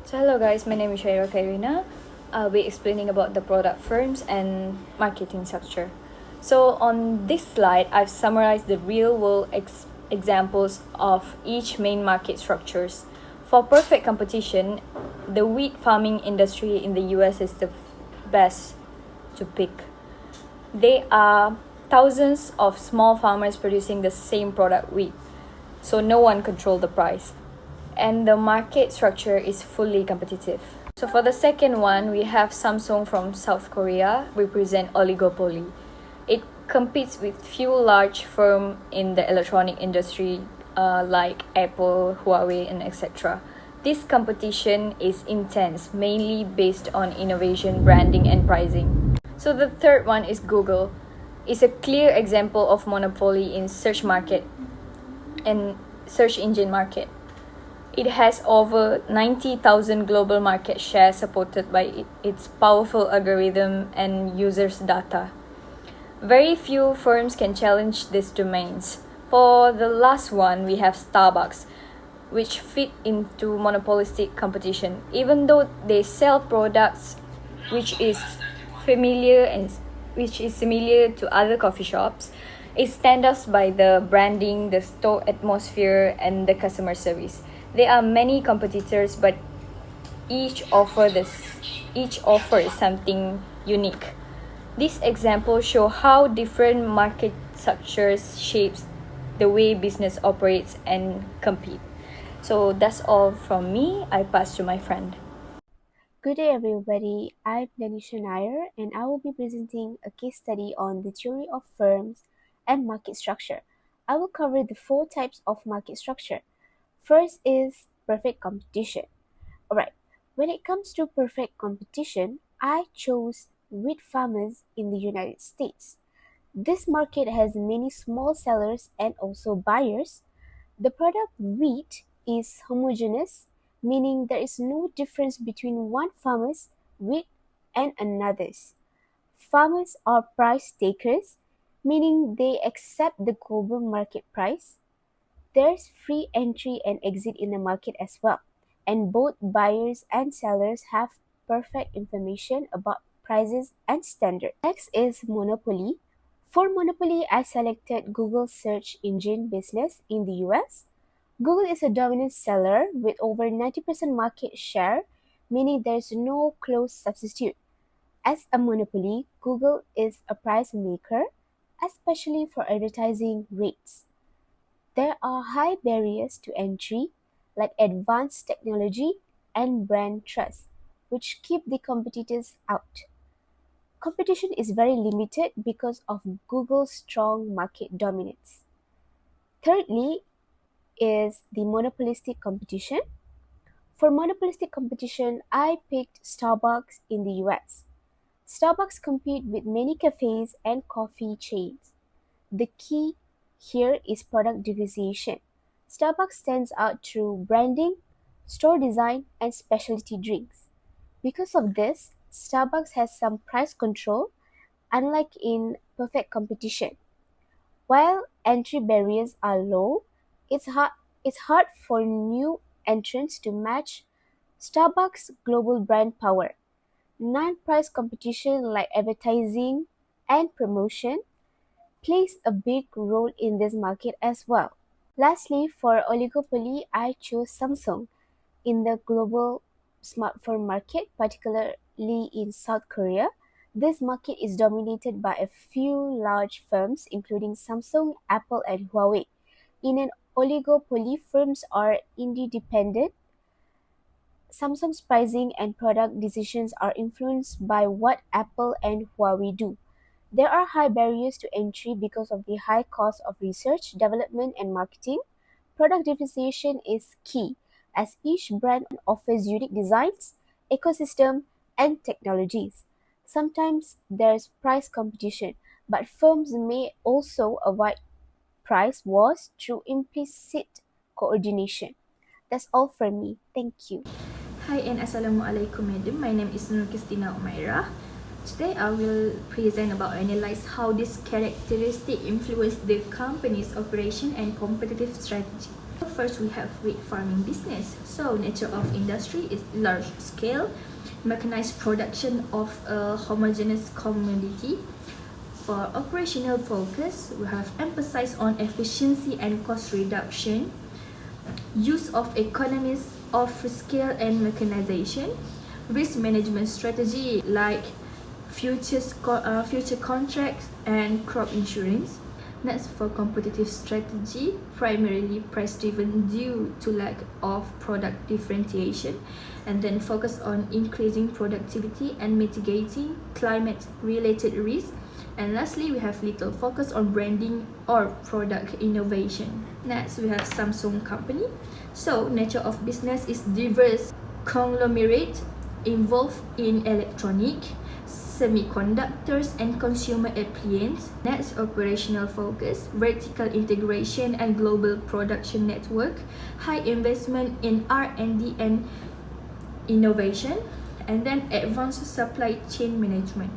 So hello guys, my name is Shaira Kairina. I'll be explaining about the product firms and marketing structure. So on this slide, I've summarized the real world examples of each main market structures. For perfect competition, the wheat farming industry in the US is the best to pick. There are thousands of small farmers producing the same product wheat, so no one controls the price. And the market structure is fully competitive. So for the second one, we have Samsung from South Korea, represent oligopoly. It competes with few large firms in the electronic industry like Apple, Huawei, and etc. This competition is intense, mainly based on innovation, branding, and pricing. So the third one is Google. It's a clear example of monopoly in search market and search engine market. It has over 90,000 global market share supported by its powerful algorithm and users' data. Very few firms can challenge these domains. For the last one, we have Starbucks, which fit into monopolistic competition. Even though they sell products which is similar to other coffee shops, it stands out by the branding, the store atmosphere, and the customer service. There are many competitors, but each offers something unique. These examples show how different market structures shapes the way business operates and compete. So that's all from me. I pass to my friend. Good day, everybody. I'm Danisha Nair, and I will be presenting a case study on the theory of firms and market structure. I will cover the four types of market structure. First is perfect competition. Alright, when it comes to perfect competition, I chose wheat farmers in the United States. This market has many small sellers and also buyers. The product wheat is homogeneous, meaning there is no difference between one farmer's wheat and another's. Farmers are price takers, meaning they accept the global market price. There's free entry and exit in the market as well, and both buyers and sellers have perfect information about prices and standard. Next is monopoly. For monopoly, I selected Google search engine business in the US. Google is a dominant seller with over 90% market share, meaning there's no close substitute. As a monopoly, Google is a price maker, especially for advertising rates. There are high barriers to entry, like advanced technology and brand trust, which keep the competitors out. Competition is very limited because of Google's strong market dominance. Thirdly is the monopolistic competition. For monopolistic competition, I picked Starbucks in the US. Starbucks compete with many cafes and coffee chains. The key here is product differentiation. Starbucks stands out through branding, store design, and specialty drinks. Because of this, Starbucks has some price control, unlike in perfect competition. While entry barriers are low, it's hard for new entrants to match Starbucks' global brand power. Non-price competition like advertising and promotion plays a big role in this market as well. Lastly, for oligopoly, I chose Samsung in the global smartphone market, particularly in South Korea. This market is dominated by a few large firms, including Samsung, Apple, and Huawei. In an oligopoly, firms are interdependent. Samsung's pricing and product decisions are influenced by what Apple and Huawei do. There are high barriers to entry because of the high cost of research, development, and marketing. Product differentiation is key, as each brand offers unique designs, ecosystem, and technologies. Sometimes there's price competition, but firms may also avoid price wars through implicit coordination. That's all from me. Thank you. Hi and Assalamualaikum madam. My name is Nur Christina Umairah. Today I will present about analyze how this characteristic influence the company's operation and competitive strategy. First, we have wheat farming business. So, nature of industry is large scale, mechanized production of a homogeneous commodity. For operational focus, we have emphasized on efficiency and cost reduction, use of economies of scale and mechanization, risk management strategy like future contracts and crop insurance. Next, for competitive strategy, primarily price driven due to lack of product differentiation, and then focus on increasing productivity and mitigating climate related risks. And lastly, we have little focus on branding or product innovation. Next, we have Samsung company. So, nature of business is diverse conglomerate involved in electronic, semiconductors and consumer appliances. Next, operational focus, vertical integration and global production network, high investment in R&D and innovation, and then advanced supply chain management.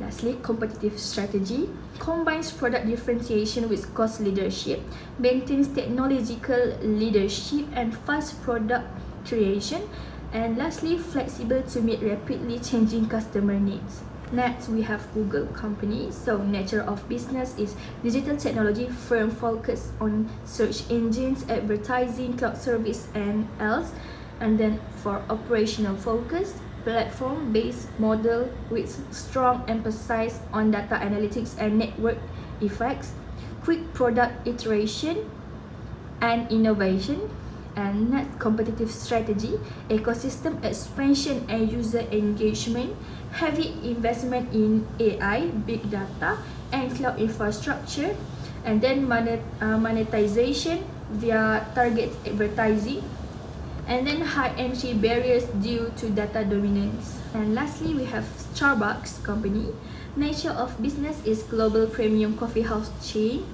Lastly, competitive strategy combines product differentiation with cost leadership, maintains technological leadership and fast product creation, and lastly, flexible to meet rapidly changing customer needs. Next, we have Google company. So, nature of business is digital technology firm focused on search engines, advertising, cloud service, and else. And then for operational focus, platform-based model with strong emphasis on data analytics and network effects, quick product iteration and innovation. And next, competitive strategy, ecosystem expansion and user engagement, heavy investment in AI, big data, and cloud infrastructure, and then monetization via target advertising, and then high entry barriers due to data dominance. And lastly, we have Starbucks company. Nature of business is global premium coffee house chain,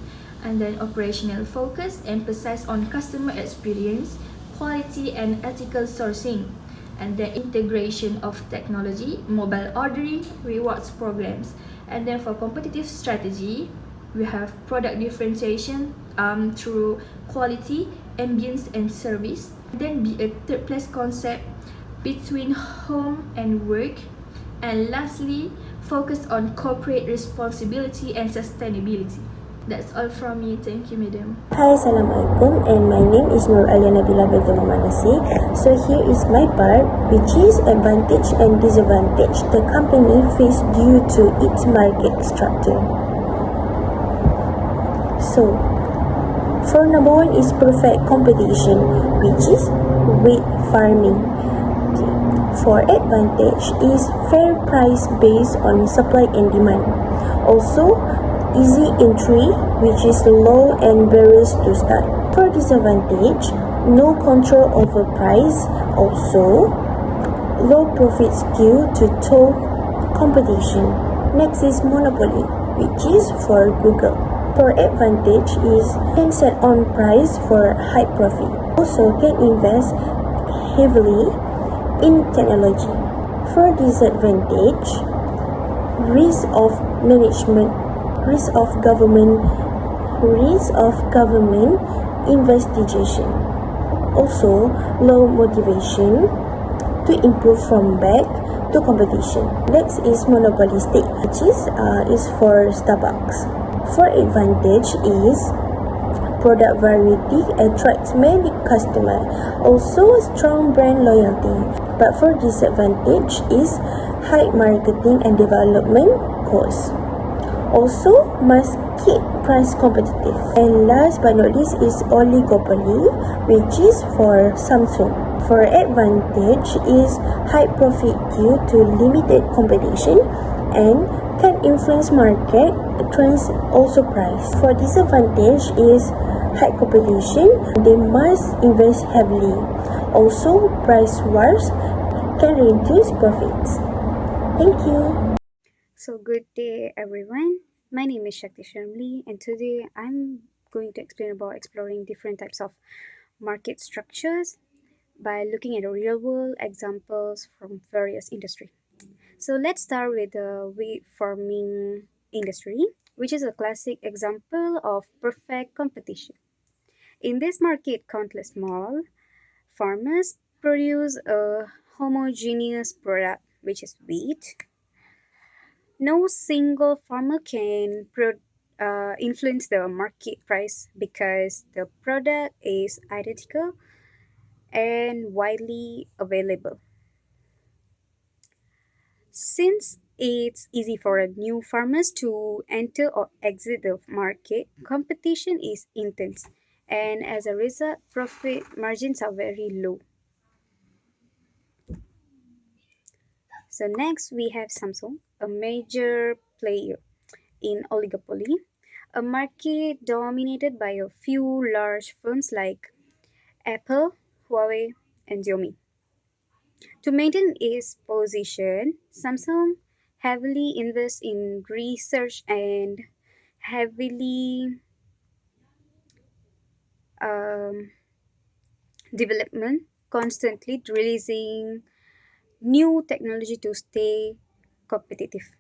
and then operational focus, emphasize on customer experience, quality and ethical sourcing, and then integration of technology, mobile ordering, rewards programs. And then for competitive strategy, we have product differentiation through quality, ambience and service. Then be a third place concept between home and work. And lastly, focus on corporate responsibility and sustainability. That's all from me. Thank you, madam. Hi, Assalamualaikum, and my name is Nur Alia Nabila Begum Manasi. So here is my part, which is advantage and disadvantage the company face due to its market structure. So, for number one is perfect competition, which is wheat farming. For advantage is fair price based on supply and demand. Also, easy entry, which is low and barriers to start. For disadvantage, no control over price. Also, low profits due to tough competition. Next is monopoly, which is for Google. For advantage is can set on price for high profit. Also can invest heavily in technology. For disadvantage, risk of management, risk of government investigation. Also, low motivation to improve from back to competition. Next is monopolistic, which is for Starbucks. For advantage is product variety attracts many customers. Also, strong brand loyalty. But for disadvantage is high marketing and development costs. Also, must keep price competitive. And last but not least is oligopoly, which is for Samsung. For advantage is high profit due to limited competition and can influence market trends, also price. For disadvantage is high competition, they must invest heavily. Also, price wars can reduce profits. Thank you. So good day everyone. My name is Shakti Sharmli and today I'm going to explain about exploring different types of market structures by looking at real world examples from various industry. So let's start with the wheat farming industry, which is a classic example of perfect competition. In this market, countless small farmers produce a homogeneous product, which is wheat. No single farmer can influence the market price because the product is identical and widely available. Since it's easy for new farmers to enter or exit the market, competition is intense, and as a result, profit margins are very low. So next we have Samsung, a major player in oligopoly, a market dominated by a few large firms like Apple, Huawei, and Xiaomi. To maintain its position, Samsung heavily invests in research and heavily um, development, constantly releasing new technology to stay competitive.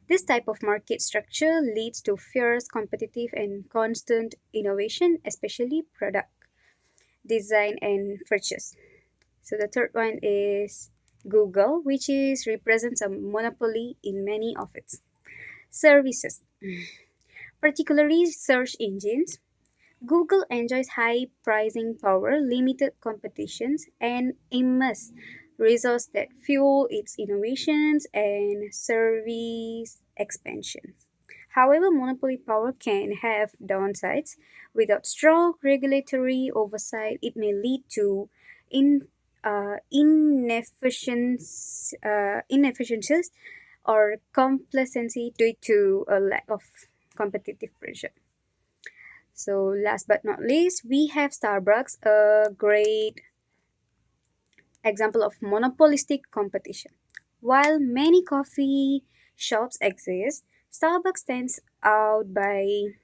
This type of market structure leads to fierce competitive and constant innovation, especially product design and purchase. So the third one is Google, which is represents a monopoly in many of its services, particularly search engines. Google enjoys high pricing power, limited competitions, and immense resources that fuel its innovations and service expansions. However, monopoly power can have downsides. Without strong regulatory oversight, it may lead to inefficiencies or complacency due to a lack of competitive pressure. So, last but not least, we have Starbucks, a great example of monopolistic competition. While many coffee shops exist, Starbucks stands out by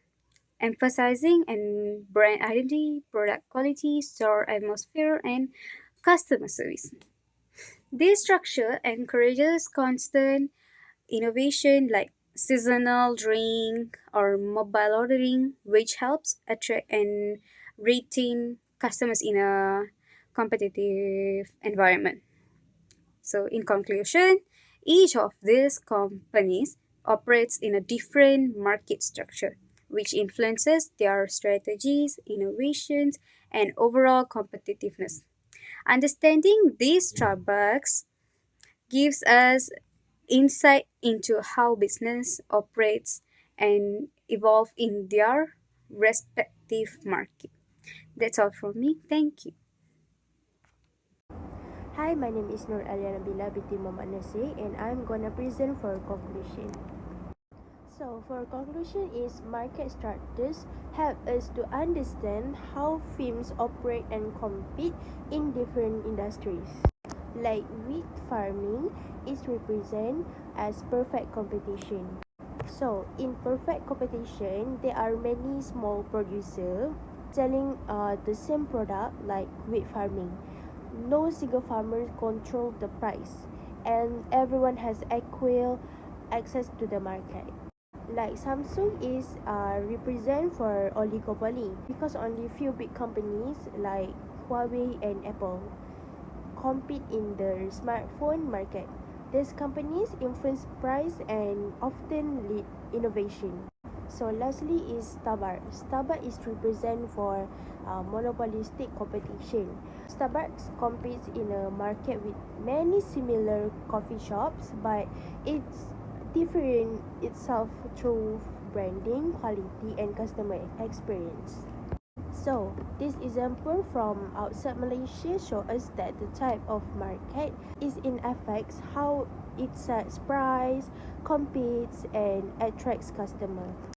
emphasizing and brand identity, product quality, store atmosphere, and customer service. This structure encourages constant innovation like seasonal drink or mobile ordering, which helps attract and retain customers in a competitive environment. So, in conclusion, each of these companies operates in a different market structure, which influences their strategies, innovations, and overall competitiveness. Understanding these drawbacks gives us insight into how business operates and evolve in their respective market. That's all from me. Thank you. Hi, my name is Nur Aliana Bila binti Muhammad Nasir and I'm gonna present for conclusion. So for conclusion is market structures help us to understand how firms operate and compete in different industries. Like wheat farming is represented as perfect competition. So in perfect competition, there are many small producers selling the same product like wheat farming. No single farmer control the price, and everyone has equal access to the market. Like Samsung is represent for oligopoly because only few big companies like Huawei and Apple compete in the smartphone market. These companies influence price and often lead innovation. So lastly is Starbucks. Starbucks is represent for monopolistic competition. Starbucks competes in a market with many similar coffee shops, but it's different itself through branding, quality, and customer experience. So, this example from outside Malaysia show us that the type of market is in affects how it sets price, competes, and attracts customer.